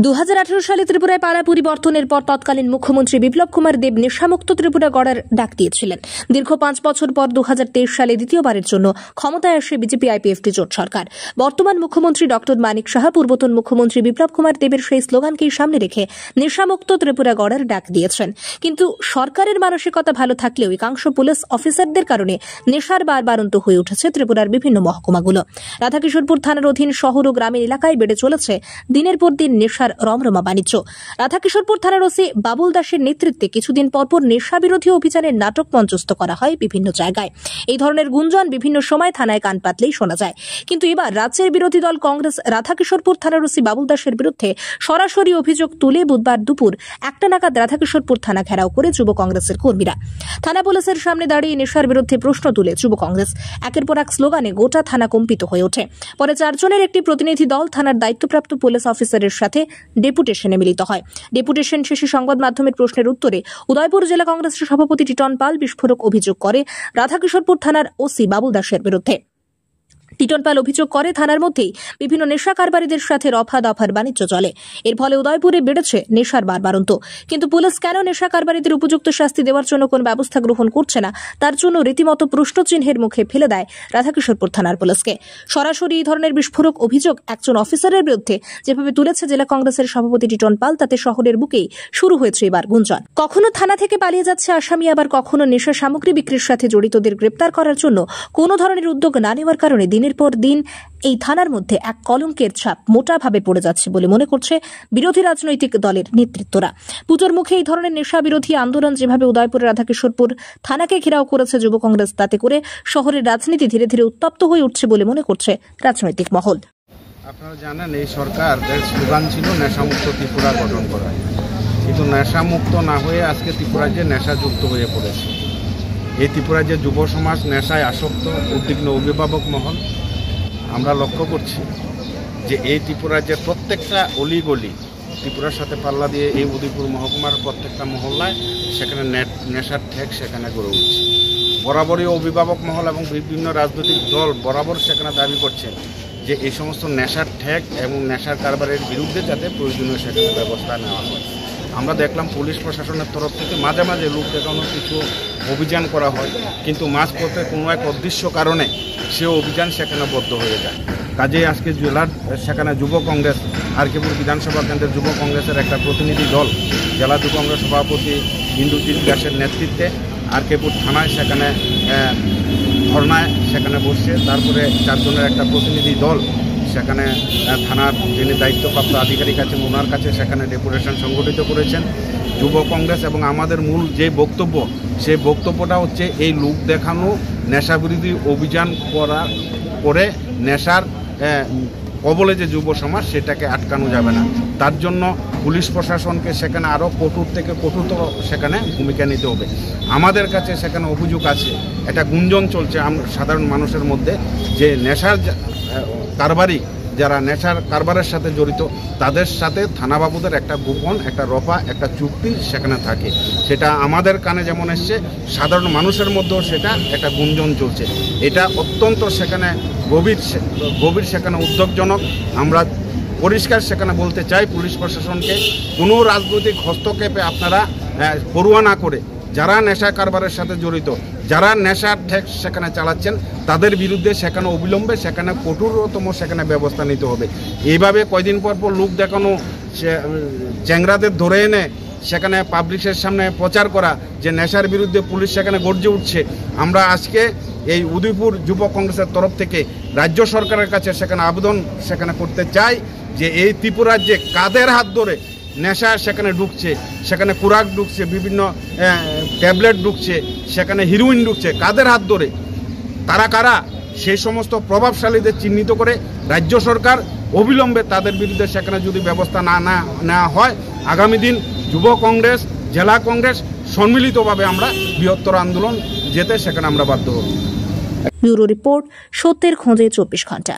2018 সালে ত্রিপুরায় পাড়া পরিবর্তনের পর তৎকালীন মুখ্যমন্ত্রী বিপ্লব কুমার দেব নেশামুক্ত ত্রিপুরা গড়ার ডাক দিয়েছিলেন। দীর্ঘ 5 বছর পর 2023 সালে দ্বিতীয়বারের জন্য ক্ষমতায় আসে বিজেপি আইপিএফটি জোট সরকার। বর্তমান মুখ্যমন্ত্রী ডক্টর মানিক সাহা পূর্বতন মুখ্যমন্ত্রী বিপ্লব কুমার দেবের সেই স্লোগানকেই সামনে রেখে নেশামুক্ত ত্রিপুরা গড়ার ডাক দিয়েছেন। কিন্তু সরকারের মানসিকতা ভালো থাকলেও একাংশ পুলিশ অফিসারদের কারণে নেশার বারবারন্ত হয়ে উঠেছে ত্রিপুরার বিভিন্ন মহকুমাগুলো। রাধাকিশোরপুর থানার অধীন শহর ও গ্রামের এলাকায় বেড়ে চলেছে দিনের পর দিন নেশার রমরমা বাণিজ্য। রাধাকিশোরপুর থানার ওসি বাবুল দাসের নেতৃত্বে কিছুদিন পরপর নেশা বিরোধী অভিযানের নাটক মঞ্চস্থ করা হয় বিভিন্ন জায়গায়। এই ধরনের গুঞ্জন বিভিন্ন সময় থানায় কান পাতলেই শোনা যায়। কিন্তু এবার রাজ্যের বিরোধী দল কংগ্রেস রাধাকিশোরপুর থানার ওসি বাবুল দাসের বিরুদ্ধে সরাসরি অভিযোগ তুলে বুধবার দুপুর 1টা নাগাদ রাধাকিশোরপুর থানা ঘেরাও করে যুব কংগ্রেসের কর্মীরা। থানা পুলিশের সামনে দাঁড়িয়ে নেশার বিরুদ্ধে প্রশ্ন তুলে যুব কংগ্রেস একের পর এক স্লোগানে গোটা থানা কম্পিত হয়ে ওঠে। পরে 4 জনের একটি প্রতিনিধি দল থানার দায়িত্বপ্রাপ্ত পুলিশ অফিসারের সাথে ডেপুটেশনে মিলিত হয়। ডেপুটেশন শেষে সংবাদ মাধ্যমের প্রশ্নের উত্তরে উদয়পুর জেলা কংগ্রেসের সভাপতি টিটন পাল বিস্ফোরক অভিযোগ করে রাধাকিশোরপুর থানার ওসি বাবুল দাসের বিরুদ্ধে। টিটন পাল অভিযোগ করে থানার মধ্যেই বিভিন্ন নেশা কারবারিদের সাথে রফা দফার বাণিজ্য চলে। এর ফলে উদয়পুরে বেড়েছে নেশার বারবারন্ত। কিন্তু পুলিশ কেন নেশা কারবারিদের উপযুক্ত শাস্তি দেওয়ার জন্য কোন ব্যবস্থা গ্রহণ করছে না তার জন্য রীতিমতো প্রশ্নচিহ্নের মুখে ফেলে দেয় রাধাকিশোরপুর থানার পুলিশকে। সরাসরি এই ধরনের বিস্ফোরক অভিযোগ একজন অফিসারের বিরুদ্ধে যেভাবে তুলেছে জেলা কংগ্রেসের সভাপতি টিটন পাল, তাতে শহরের বুকেই শুরু হয়েছে এবার গুঞ্জন। কখনো থানা থেকে পালিয়ে যাচ্ছে আসামি, আবার কখনো নেশা সামগ্রী বিক্রির সাথে জড়িতদের গ্রেপ্তার করার জন্য কোনো ধরনের উদ্যোগ না নেওয়ার কারণে দিনের পর দিন এই থানার মধ্যে এক কলঙ্কের ছাপ মোটাভাবে পড়ে যাচ্ছে বলে মনে করছে বিরোধী রাজনৈতিক দলের নেতৃত্বরা। পুজোর মুখে এই ধরনের নেশা বিরোধী আন্দোলন যেভাবে উদয়পুরের রাধাকিশোরপুর থানাকে ঘেরাও করেছে যুব কংগ্রেস, তাতে করে শহরের রাজনীতি ধীরে ধীরে উত্তপ্ত হয়ে উঠছে বলে মনে করছে রাজনৈতিক মহল। আপনারা জানেন এই সরকারের স্লোগান ছিল নেশামুক্ত ত্রিপুরা গঠন করা, কিন্তু নেশামুক্ত না হয়ে আজকে ত্রিপুরা যে নেশাযুক্ত হয়ে পড়েছে। এই ত্রিপুরা যে যুব সমাজ নেশায় আসক্ত, উদ্বিগ্ন অভিভাবক মহল, আমরা লক্ষ্য করছি যে এই ত্রিপুরার যে প্রত্যেকটা অলিগলি ত্রিপুরার সাথে পাল্লা দিয়ে এই উদয়পুর মহকুমার প্রত্যেকটা মহল্লায় সেখানে নেশার ঠেক সেখানে গড়ে উঠছে। বরাবরই অভিভাবক মহল এবং বিভিন্ন রাজনৈতিক দল বরাবর সেখানে দাবি করছেন যে এই সমস্ত নেশার ঠেক এবং নেশার কারবারের বিরুদ্ধে যাতে প্রয়োজনীয় সেখানে ব্যবস্থা নেওয়া হয়। আমরা দেখলাম পুলিশ প্রশাসনের তরফ থেকে মাঝে মাঝে লোক দেখানোর কিছু অভিযান করা হয়, কিন্তু মাঝপথে কোনো এক অদৃশ্য কারণে সে অভিযান সেখানে বদ্ধ হয়ে যায়। কাজেই আজকে জেলার সেখানে যুব কংগ্রেস আরকেপুর বিধানসভা কেন্দ্রের যুব কংগ্রেসের একটা প্রতিনিধি দল জেলা যুব কংগ্রেস সভাপতি ইন্দুজিৎ দাসের নেতৃত্বে আরকেপুর থানায় সেখানে ধর্নায় সেখানে বসছে। তারপরে 4 জনের একটা প্রতিনিধি দল সেখানে থানার যিনি দায়িত্বপ্রাপ্ত আধিকারিক আছেন ওনার কাছে সেখানে ডেপুটেশন সংগঠিত করেছেন। যুব কংগ্রেস এবং আমাদের মূল যে বক্তব্য, সেই বক্তব্যটা হচ্ছে এই লোক দেখানো নেশাবিরোধী অভিযান করে নেশার কবলে যে যুব সমাজ সেটাকে আটকানো যাবে না। তার জন্য পুলিশ প্রশাসনকে সেখানে আরও কঠোর থেকে কঠোরতর সেখানে ভূমিকা নিতে হবে। আমাদের কাছে সেখানে অভিযোগ আছে, একটা গুঞ্জন চলছে সাধারণ মানুষের মধ্যে যে নেশার কারবারি যারা নেশার কারবারের সাথে জড়িত তাদের সাথে থানাবাবুদের একটা গোপন একটা রফা একটা চুক্তি সেখানে থাকে। সেটা আমাদের কানে যেমন এসছে, সাধারণ মানুষের মধ্যেও সেটা একটা গুঞ্জন চলছে। এটা অত্যন্ত সেখানে গভীর সেখানে উদ্বেগজনক। আমরা পরিষ্কার সেখানে বলতে চাই পুলিশ প্রশাসনকে, কোনো রাজনৈতিক হস্তক্ষেপে আপনারা পড়ুয়া না করে যারা নেশা কারবারের সাথে জড়িত, যারা নেশার ঠেক সেখানে চালাচ্ছেন তাদের বিরুদ্ধে সেখানে অবিলম্বে সেখানে কঠোরতম সেখানে ব্যবস্থা নিতে হবে। এইভাবে কয়দিন পর লোক দেখানো চ্যাংরাদের ধরে এনে সেখানে পাবলিকের সামনে প্রচার করা যে নেশার বিরুদ্ধে পুলিশ সেখানে গর্জে উঠছে। আমরা আজকে এই উদয়পুর যুব কংগ্রেসের তরফ থেকে রাজ্য সরকারের কাছে সেখানে আবেদন সেখানে করতে চাই যে এই ত্রিপুরার যে কাদের হাত ধরে নেশা সেখানে ঢুকছে, সেখানে কুরাক ঢুকছে, বিভিন্ন ট্যাবলেট ঢুকছে, সেখানে হিরোইন ঢুকছে, কাদের হাত ধরে, তারা কারা, সেই সমস্ত প্রভাবশালীদের চিহ্নিত করে রাজ্য সরকার অবিলম্বে তাদের বিরুদ্ধে সেখানে যদি ব্যবস্থা না নেওয়া হয় আগামী দিন যুব কংগ্রেস জেলা কংগ্রেস সম্মিলিতভাবে আমরা বৃহত্তর আন্দোলন যেতে সেখানে আমরা বাধ্য হব। ব্যুরো রিপোর্ট, সত্যের খোঁজে 24 ঘন্টা।